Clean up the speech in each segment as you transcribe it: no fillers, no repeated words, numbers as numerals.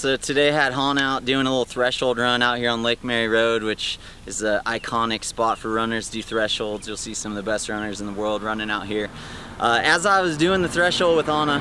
So today I had Han out doing a little threshold run out here on Lake Mary Road, which is an iconic spot for runners to do thresholds. You'll see some of the best runners in the world running out here. As I was doing the threshold with Anna,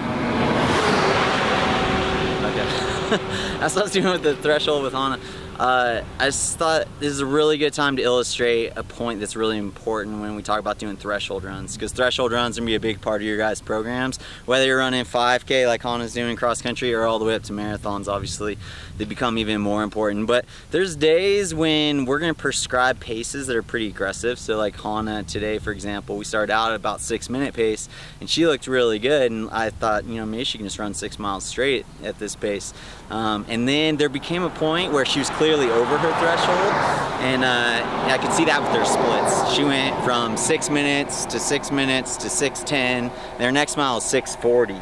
as I was doing with the threshold with Anna, I just thought this is a really good time to illustrate a point that's really important when we talk about doing threshold runs, because threshold runs are going to be a big part of your guys' programs, whether you're running 5K like Hannah's doing cross country or all the way up to marathons. Obviously they become even more important, but there's days when we're going to prescribe paces that are pretty aggressive. So like Hannah today, for example, we started out at about 6-minute pace and she looked really good, and I thought, you know, maybe she can just run 6 miles straight at this pace, and then there became a point where she was clearly over her threshold, and I could see that with her splits. She went from 6 minutes to 6 minutes to 6:10, and her next mile is 6:40.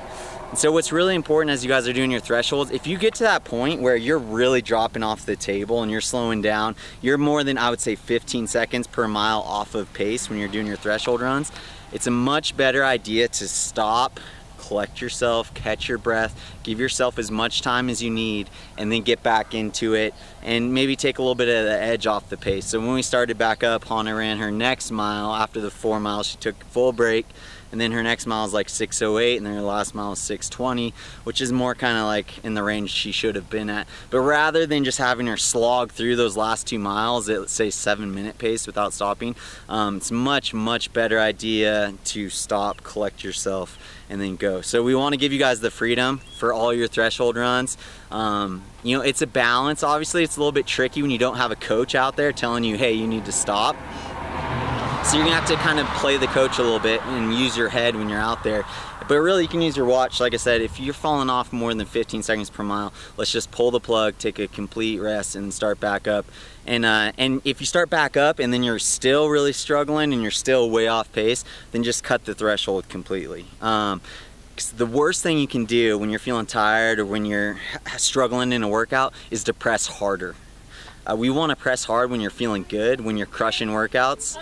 And so what's really important as you guys are doing your thresholds, if you get to that point where you're really dropping off the table and you're slowing down, you're more than, I would say, 15 seconds per mile off of pace when you're doing your threshold runs, it's a much better idea to stop, collect yourself, catch your breath, give yourself as much time as you need, and then get back into it and maybe take a little bit of the edge off the pace. So when we started back up, Hannah ran her next mile. After the 4 miles, she took a full break, and then her next mile is like 6:08, and then her last mile is 6:20, which is more kind of like in the range she should have been at. But rather than just having her slog through those last 2 miles at, let's say, 7-minute pace without stopping, it's much better idea to stop, collect yourself, and then go. So we want to give you guys the freedom for all your threshold runs. You know, it's a balance. Obviously it's a little bit tricky when you don't have a coach out there telling you, hey, you need to stop. So you're gonna have to kind of play the coach a little bit and use your head when you're out there. But really you can use your watch. Like I said, if you're falling off more than 15 seconds per mile, let's just pull the plug, take a complete rest, and start back up. And if you start back up and then you're still really struggling and you're still way off pace, then just cut the threshold completely. The worst thing you can do when you're feeling tired or when you're struggling in a workout is to press harder. We want to press hard when you're feeling good, when you're crushing workouts.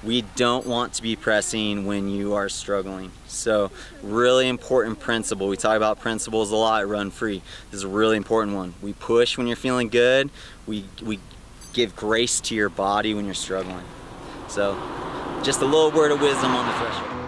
We don't want to be pressing when you are struggling. So really important principle. We talk about principles a lot at Run Free. This is a really important one. We push when you're feeling good. We give grace to your body when you're struggling. So just a little word of wisdom on the threshold.